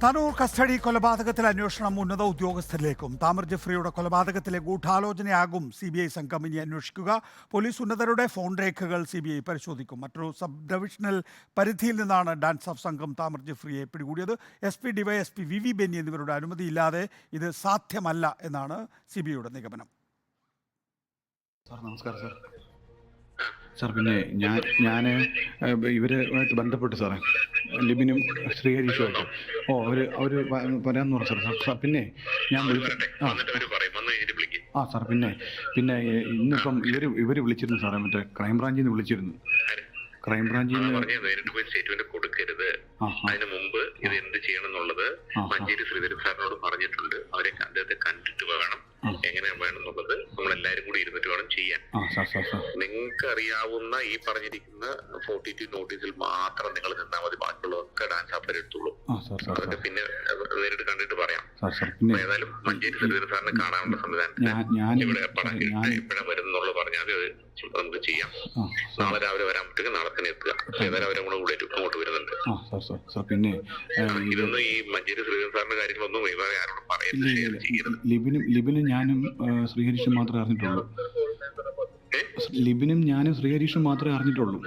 Tanur custody കൊലപാതകത്തിലെ അന്വേഷണം ഉന്നത ഉദ്യോഗസ്ഥരിലേക്കും. Tamar ജഫ്രിയുടെ കൊലപാതകത്തിലെ ഗൂഢാലോചനയാകും CBI സംഘം ഇനി അന്വേഷിക്കുക. പോലീസ് ഉന്നതരുടെ ഫോൺ രേഖകൾ CBI പരിശോധിക്കും. മറ്റൊരു സബ് ഡിവിഷണൽ പരിധിയിൽ നിന്നാണ് ഡാൻസ് ഓഫ് സംഘം താമർ ജഫ്രിയെ പിടികൂടിയത്. SP, DYSP VV ബെന്നി എന്നിവരുടെ അനുമതിയില്ലാതെ ഇത് സാധ്യമല്ല എന്നാണ് CBIയുടെ നിഗമനം. സാർ നമസ്കാരം സാർ. സാർ പിന്നെ ഞാൻ ഇവരുമായിട്ട് ബന്ധപ്പെട്ടു സാറേ, ലിബിനും ശ്രീഹരീഷുമായിട്ട്. അവർ വരാമെന്ന് പറഞ്ഞു സാർ. പിന്നെ ഞാൻ സാർ പിന്നെ ഇന്നിപ്പം ഇവർ വിളിച്ചിരുന്നു സാറേ, മറ്റേ ക്രൈംബ്രാഞ്ചിൽ നിന്ന് വിളിച്ചിരുന്നു. ക്രൈംബ്രാഞ്ചിൽ സ്റ്റേറ്റ്മെന്റ് കൊടുക്കരുത്, അതിന് മുമ്പ് ഇത് എന്ത് ചെയ്യണം എന്നുള്ളത് മഞ്ചേരി ശ്രീധരൻ സാറിനോട് പറഞ്ഞിട്ടുണ്ട്. അദ്ദേഹത്തെ കണ്ടിട്ട് വേണം എങ്ങനെ വേണമെന്നുള്ളത് നമ്മളെല്ലാരും കൂടി ഇരുന്നിട്ട് വേണം ചെയ്യാൻ. നിങ്ങൾക്ക് അറിയാവുന്ന ഈ പറഞ്ഞിരിക്കുന്ന 42 നോട്ടീസിൽ മാത്രം നിങ്ങൾ നിന്നാൽ മതി, ബാക്കിയുള്ളതൊക്കെ ഡാൻസ് ആപ്പർ എടുത്തുള്ളൂ. അതൊക്കെ പിന്നെ നേരിട്ട് കണ്ടിട്ട് പറയാം. ഏതായാലും മഞ്ചേരി ശ്രീധരൻ സാറിനെ കാണാനുള്ള സംവിധാനം ഇവിടെ എപ്പോഴാണ് വരുന്നുള്ളത് പറഞ്ഞാൽ നമുക്ക് ചെയ്യാം. നാളെ രാവിലെ വരാൻ പറ്റുമെങ്കിൽ നാളെ തന്നെ എത്തുക. ഏതായാലും അവരെ കൂടെ അങ്ങോട്ട് വരുന്നുണ്ട്. ഇതൊന്നും ഈ മഞ്ചേരി ശ്രീധരൻ സാറിന്റെ കാര്യങ്ങളൊന്നും വേറെ ആരോടും പറയുന്നത്. ലിബിനും ഞാനും ശ്രീഹരീഷും മാത്രമേ അറിഞ്ഞിട്ടുള്ളൂ. ലിബിനും ഞാനും ശ്രീഹരീഷും മാത്രമേ അറിഞ്ഞിട്ടുള്ളൂ.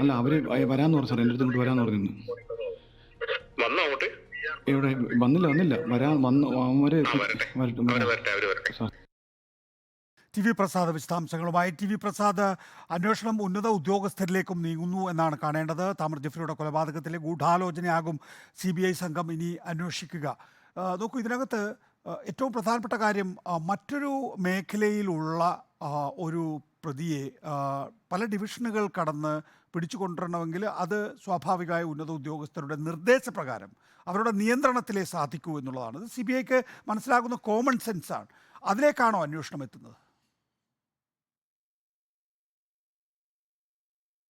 അല്ല, അവര് വരാന്ന് പറഞ്ഞു സാർ, എൻ്റെ അടുത്ത് ഇങ്ങോട്ട് വരാന്ന് പറഞ്ഞു. എവിടെ വന്നില്ല TV പ്രസാദ് വിശദാംശങ്ങളുമായി. TV പ്രസാദ്, അന്വേഷണം ഉന്നത ഉദ്യോഗസ്ഥരിലേക്കും നീങ്ങുന്നു എന്നാണ് കാണേണ്ടത്. താമർ ജഫ്രിയുടെ കൊലപാതകത്തിലെ ഗൂഢാലോചനയാകും CBI സംഘം ഇനി അന്വേഷിക്കുക. നോക്കൂ, ഇതിനകത്ത് ഏറ്റവും പ്രധാനപ്പെട്ട കാര്യം, മറ്റൊരു മേഖലയിലുള്ള ഒരു പ്രതിയെ പല ഡിവിഷനുകൾ കടന്ന് പിടിച്ചു കൊണ്ടുവരണമെങ്കിൽ അത് സ്വാഭാവികമായ ഉന്നത ഉദ്യോഗസ്ഥരുടെ നിർദ്ദേശപ്രകാരം അവരുടെ നിയന്ത്രണത്തിലേ സാധിക്കൂ എന്നുള്ളതാണ്. ഇത് CBIക്ക് മനസ്സിലാകുന്ന കോമൺ സെൻസാണ്. അതിലേക്കാണോ അന്വേഷണം എത്തുന്നത്?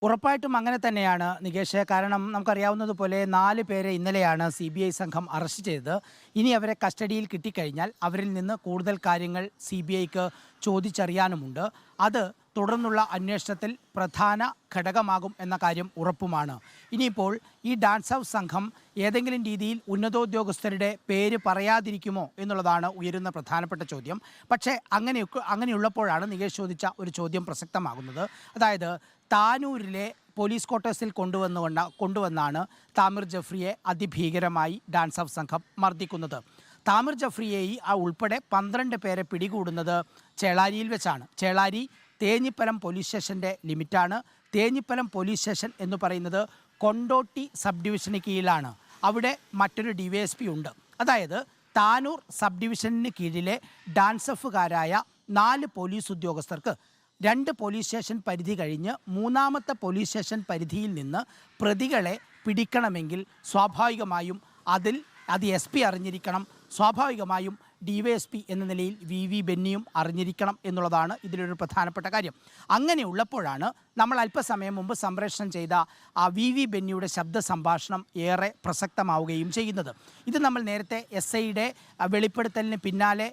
ഉറപ്പായിട്ടും അങ്ങനെ തന്നെയാണ് നികേഷ്. കാരണം നമുക്കറിയാവുന്നതുപോലെ 4 പേരെ ഇന്നലെയാണ് CBI സംഘം അറസ്റ്റ് ചെയ്തത്. ഇനി അവരെ കസ്റ്റഡിയിൽ കിട്ടിക്കഴിഞ്ഞാൽ അവരിൽ നിന്ന് കൂടുതൽ കാര്യങ്ങൾ CBIക്ക് ചോദിച്ചറിയാനുമുണ്ട്. അത് തുടർന്നുള്ള അന്വേഷണത്തിൽ പ്രധാന ഘടകമാകും എന്ന കാര്യം ഉറപ്പുമാണ്. ഇനിയിപ്പോൾ ഈ ഡാൻസ് ഹൗസ് സംഘം ഏതെങ്കിലും രീതിയിൽ ഉന്നതോദ്യോഗസ്ഥരുടെ പേര് പറയാതിരിക്കുമോ എന്നുള്ളതാണ് ഉയരുന്ന പ്രധാനപ്പെട്ട ചോദ്യം. പക്ഷേ അങ്ങനെയുള്ളപ്പോഴാണ് നികേഷ് ചോദിച്ച ഒരു ചോദ്യം പ്രസക്തമാകുന്നത്. അതായത് താനൂരിലെ പോലീസ് ക്വാർട്ടേഴ്സിൽ കൊണ്ടുവന്നാണ് താമിർ ജഫ്രിയെ അതിഭീകരമായി ഡാൻസ് ഹൗസ് സംഘം മർദ്ദിക്കുന്നത്. താമിർ ജഫ്രിയെ ഉൾപ്പെടെ 12 പേരെ പിടികൂടുന്നത് ചേളാരിയിൽ വെച്ചാണ്. ചേളാരി തേഞ്ഞിപ്പലം പോലീസ് സ്റ്റേഷൻ്റെ ലിമിറ്റാണ്. തേഞ്ഞിപ്പലം പോലീസ് സ്റ്റേഷൻ എന്ന് പറയുന്നത് കൊണ്ടോട്ടി സബ് ഡിവിഷന് കീഴിലാണ്. അവിടെ മറ്റൊരു DYSP ഉണ്ട്. അതായത് താനൂർ സബ് ഡിവിഷന് കീഴിലെ ഡാൻസ് എഫുകാരായ 4 പോലീസ് ഉദ്യോഗസ്ഥർക്ക് 2 പോലീസ് സ്റ്റേഷൻ പരിധി കഴിഞ്ഞ് 3ാമത്തെ പോലീസ് സ്റ്റേഷൻ പരിധിയിൽ നിന്ന് പ്രതികളെ പിടിക്കണമെങ്കിൽ സ്വാഭാവികമായും അത് SP അറിഞ്ഞിരിക്കണം. സ്വാഭാവികമായും DYSP എന്ന നിലയിൽ VV ബെന്നിയും അറിഞ്ഞിരിക്കണം എന്നുള്ളതാണ് ഇതിലൊരു പ്രധാനപ്പെട്ട കാര്യം. അങ്ങനെയുള്ളപ്പോഴാണ് നമ്മൾ അല്പസമയം മുമ്പ് സംപ്രേഷണം ചെയ്ത ആ VV ബെന്നിയുടെ ശബ്ദ സംഭാഷണം ഏറെ പ്രസക്തമാവുകയും ചെയ്യുന്നത്. ഇത് നമ്മൾ നേരത്തെ SIയുടെ വെളിപ്പെടുത്തലിന് പിന്നാലെ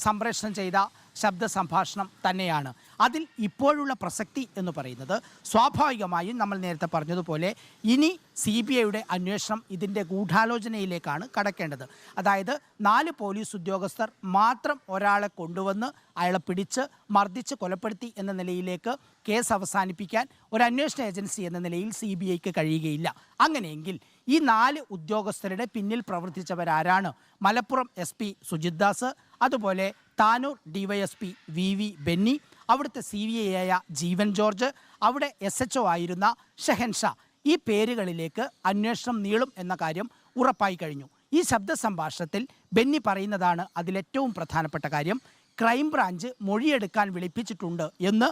സംപ്രേഷണം ചെയ്ത ശബ്ദ സംഭാഷണം തന്നെയാണ്. അതിൽ ഇപ്പോഴുള്ള പ്രസക്തി എന്ന് പറയുന്നത് സ്വാഭാവികമായും നമ്മൾ നേരത്തെ പറഞ്ഞതുപോലെ ഇനി CBIയുടെ അന്വേഷണം ഇതിൻ്റെ ഗൂഢാലോചനയിലേക്കാണ് കടക്കേണ്ടത്. അതായത് 4 പോലീസ് ഉദ്യോഗസ്ഥർ മാത്രം ഒരാളെ കൊണ്ടുവന്ന് അയാളെ പിടിച്ച് മർദ്ദിച്ച് കൊലപ്പെടുത്തി എന്ന നിലയിലേക്ക് കേസ് അവസാനിപ്പിക്കാൻ ഒരു അന്വേഷണ ഏജൻസി എന്ന നിലയിൽ CBIക്ക് കഴിയുകയില്ല. അങ്ങനെയെങ്കിൽ ഈ 4 ഉദ്യോഗസ്ഥരുടെ പിന്നിൽ പ്രവർത്തിച്ചവരാരാണ്? മലപ്പുറം SP സുജിത് ദാസ്, അതുപോലെ താനൂർ DYSP VV ബെന്നി, അവിടുത്തെ CVI ആയ ജീവൻ ജോർജ്, അവിടെ SHO ആയിരുന്ന ഷെഹൻഷാ. ഈ പേരുകളിലേക്ക് അന്വേഷണം നീളും എന്ന കാര്യം ഉറപ്പായി കഴിഞ്ഞു. ഈ ശബ്ദ സംഭാഷണത്തിൽ ബെന്നി പറയുന്നതാണ് അതിലേറ്റവും പ്രധാനപ്പെട്ട കാര്യം. ക്രൈംബ്രാഞ്ച് മൊഴിയെടുക്കാൻ വിളിപ്പിച്ചിട്ടുണ്ട് എന്ന്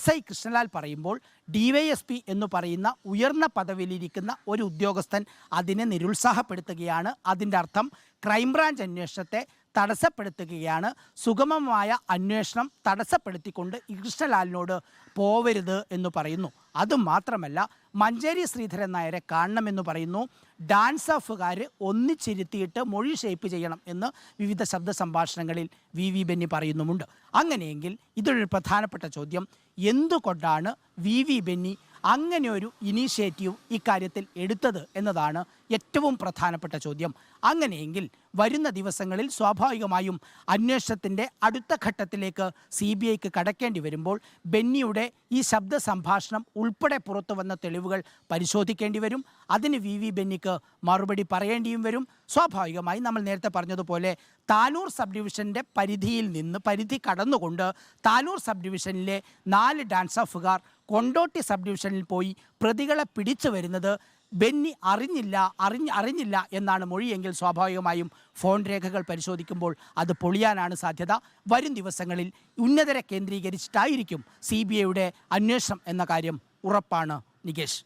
SI കൃഷ്ണലാൽ പറയുമ്പോൾ DYSP എന്ന് പറയുന്ന ഉയർന്ന പദവിയിലിരിക്കുന്ന ഒരു ഉദ്യോഗസ്ഥൻ അതിനെ നിരുത്സാഹപ്പെടുത്തുകയാണ്. അതിൻ്റെ അർത്ഥം ക്രൈംബ്രാഞ്ച് അന്വേഷണത്തെ തടസ്സപ്പെടുത്തുകയാണ്. സുഗമമായ അന്വേഷണം തടസ്സപ്പെടുത്തിക്കൊണ്ട് കൃഷ്ണലാലിനോട് പോവരുത് എന്ന് പറയുന്നു. അതുമാത്രമല്ല, മഞ്ചേരി ശ്രീധരൻ നായരെ കാണണമെന്ന് പറയുന്നു. ഡാൻസ് ഓഫുകാർ ഒന്നിച്ചിരുത്തിയിട്ട് മൊഴി ഷേപ്പ് ചെയ്യണം എന്ന് വിവിധ ശബ്ദ സംഭാഷണങ്ങളിൽ VV ബെന്നി പറയുന്നുമുണ്ട്. അങ്ങനെയെങ്കിൽ ഇതൊരു പ്രധാനപ്പെട്ട ചോദ്യം, എന്തുകൊണ്ടാണ് VV ബെന്നി അങ്ങനെ ഒരു ഇനീഷ്യേറ്റീവ് ഇക്കാര്യത്തിൽ എടുത്തത് എന്നതാണ് ഏറ്റവും പ്രധാനപ്പെട്ട ചോദ്യം. അങ്ങനെയെങ്കിൽ വരുന്ന ദിവസങ്ങളിൽ സ്വാഭാവികമായും അന്വേഷണത്തിൻ്റെ അടുത്ത ഘട്ടത്തിലേക്ക് CBIക്ക് കടക്കേണ്ടി വരുമ്പോൾ ബെന്നിയുടെ ഈ ശബ്ദ സംഭാഷണം ഉൾപ്പെടെ പുറത്തു വന്ന തെളിവുകൾ പരിശോധിക്കേണ്ടി വരും. അതിന് VV ബെന്നിക്ക് മറുപടി പറയേണ്ടിയും വരും. സ്വാഭാവികമായി നമ്മൾ നേരത്തെ പറഞ്ഞതുപോലെ താനൂർ സബ് ഡിവിഷൻ്റെ പരിധി കടന്നുകൊണ്ട് താനൂർ സബ് ഡിവിഷനിലെ 4 ഡാൻസ് ഓഫുകാർ കൊണ്ടോട്ടി സബ് ഡിവിഷനിൽ പോയി പ്രതികളെ പിടിച്ചു വരുന്നത് ബെന്നി അറിഞ്ഞില്ല എന്നാണ് മൊഴിയെങ്കിൽ സ്വാഭാവികമായും ഫോൺ രേഖകൾ പരിശോധിക്കുമ്പോൾ അത് പൊളിയാനാണ് സാധ്യത. വരും ദിവസങ്ങളിൽ ഉന്നതരെ കേന്ദ്രീകരിച്ചിട്ടായിരിക്കും CBIയുടെ അന്വേഷണം എന്ന കാര്യം ഉറപ്പാണ് നികേഷ്.